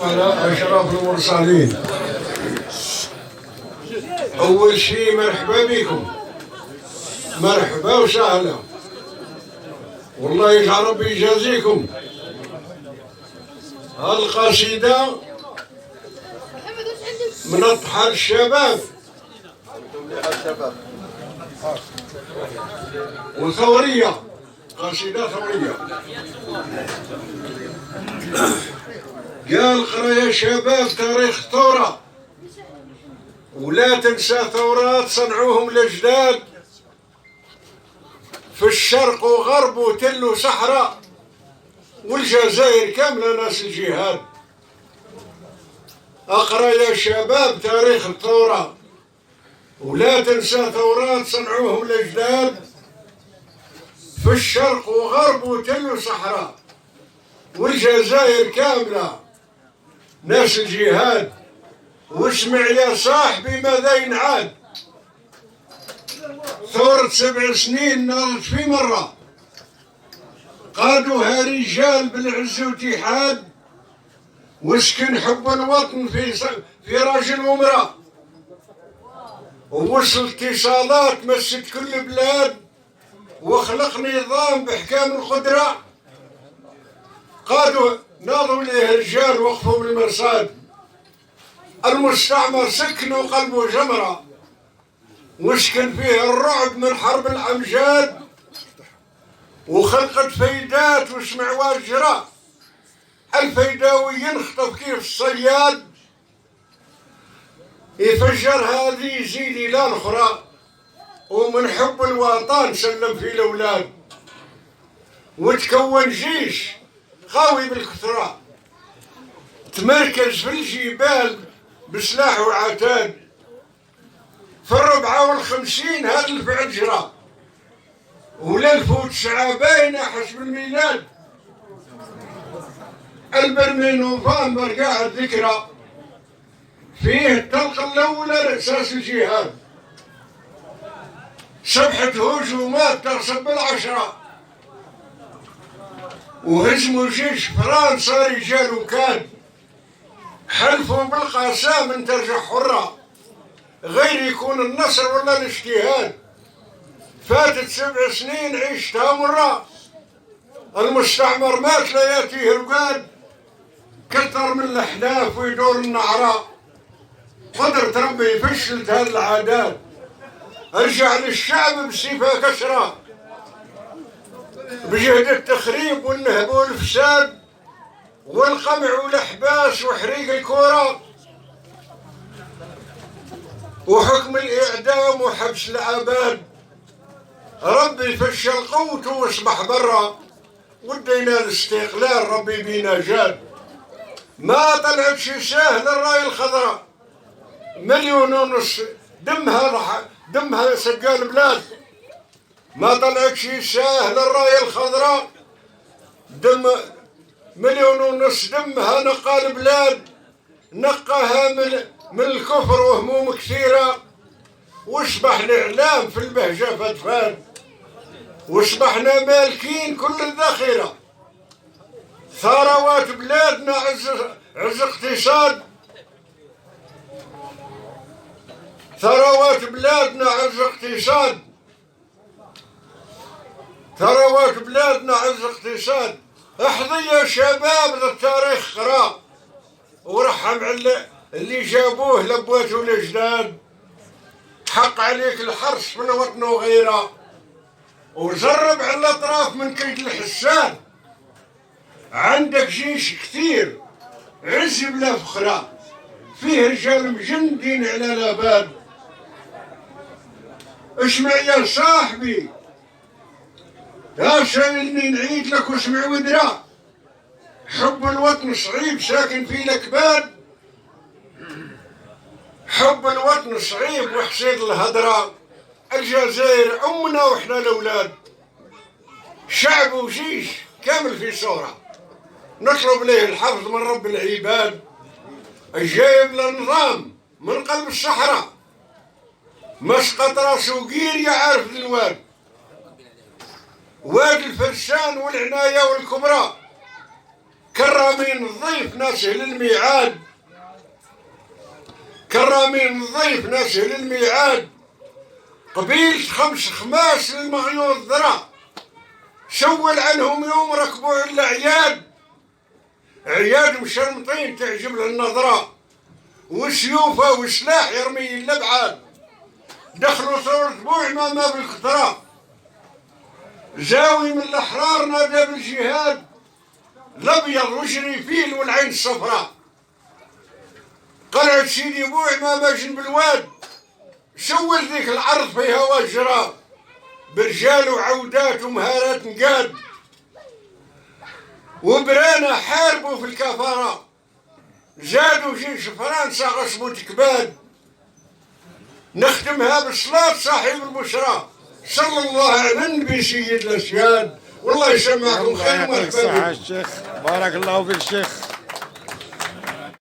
على أشرف المرسلين. أول شيء مرحبا بكم، مرحبا وسهلا، والله يجعل ربي يجازيكم. هالقصيدة من أضحى الشباب وثورية، قصيدة ثورية. قال اقرا يا شباب تاريخ ثورة، ولا تنسى ثورات صنعوهم الأجداد في الشرق وغرب وتل وصحراء، والجزائر كاملة ناس الجهاد. اقرا يا شباب تاريخ الثورة، ولا تنسى ثورات صنعوهم الأجداد في الشرق وغرب وتل وصحراء، والجزائر كاملة ناس الجهاد. واسمع يا صاحبي ماذا ينعاد، ثورة 7 سنين ناضت في مرة، قادوها رجال بالعز واتحاد، وسكن حب الوطن في راجل ومرأة، ووصل اتصالات مست كل بلاد، وخلق نظام بإحكام القدرة. قالوا ناضوا ليه رجال وقفوا بالمرصاد، المستعمر سكنوا قلبه جمرة، وسكن فيه الرعب من حرب الأمجاد، وخلقت فيدات واسمع واجرة، الفيداوي ينخطف كيف الصياد، يفجر هذه يزيد إلى الأخرى، ومن حب الوطن سلم في الأولاد، وتكون جيش قوي بالكثرة، تمركز في الجبال بسلاح وعتاد، في 54 هذا الفعل جرى، و1009 باينة حسب الميلاد، البرمي نوفمبر قاعد ذكرى، فيه الطلقة الأولى لأساس الجهاد، صبحة هجومات تغصب بالعشرة، وهزموا جيش فرنسا رجال وكاد، حلفوا بالقسام ان ترجع حرة، غير يكون النصر ولا الاجتهاد. فاتت 7 سنين عيشتها مرة، المستعمر مات لا ياتيه رقاد، كثر من الاحلاف ويدور النعراء، قدرة ربي فشلت هذه العادات، ارجع للشعب بسيفه كسره، بجهد التخريب والنهب والفساد والقمع والاحباس وحريق الكرة، وحكم الاعدام وحبس العباد. ربي فشل قوته واصبح برا، ودينا الاستقلال ربي بينا جاد. ما طلعت شي سهل الراية الخضراء، 1.5 مليون دمها سقال بلاد. ما طلعت شي سهل الراية الخضراء، 1.5 مليون دمها نقى البلاد، نقاها من الكفر وهموم كثيرة، واصبح الاعلام في البهجة فتفان، واصبحنا مالكين كل الذخيرة. ثروات بلادنا عز اقتصاد، ثروات بلادنا عز اقتصاد، ثروات بلادنا عز اقتصاد. احظي يا شباب للتاريخ قرا، ورحم على اللي جابوه لبوات والاجداد، حق عليك الحرص من وطن وغيره، وجرب على الاطراف من كيد الحساد. عندك جيش كثير عز بلا فخرة، فيه رجال مجندين على الاباد. اسمع يا صاحبي يا سائلني نعيد لك واسمع ودرا، حب الوطن صعيب ساكن في الأكباد، حب الوطن صعيب وحسين الهدرة، الجزائر أمنا وإحنا الأولاد، شعب وجيش كامل في صورة، نطلب له الحفظ من رب العباد، الجايب للنظام من قلب الصحراء، مسقط راسه قير يعرف الواد، وادي الفرسان والعناية والكبرى، كرامين الضيف ناس أهل الميعاد، كرامين الضيف ناس أهل الميعاد. قبيلة 5 خماس للمغيور ذرا، شول عنهم يوم ركبوا على الأعياد، عياد مشرمطين تعجب للنظرة، وسيوفه وسلاح يرمي الأبعاد. دخلوا صورة بوع ما بالكثرة، زاوي من الأحرار نادى بالجهاد، الأبيض وجري فيل والعين الصفراء. قلعة سيدي بوع ما جنب الواد، شول ذيك الأرض في هوا الجراب، برجال وعودات ومهارات نقاد. وبرانا حاربوا في الكفارة، زادوا جيش فرنسا غصبوا تكباد. نختمها بالصلاة صاحب البشرى، صلى الله على النبي سيد الأسياد. والله يسمعكم خير ومرحبا. الشيخ بارك الله فيك الشيخ.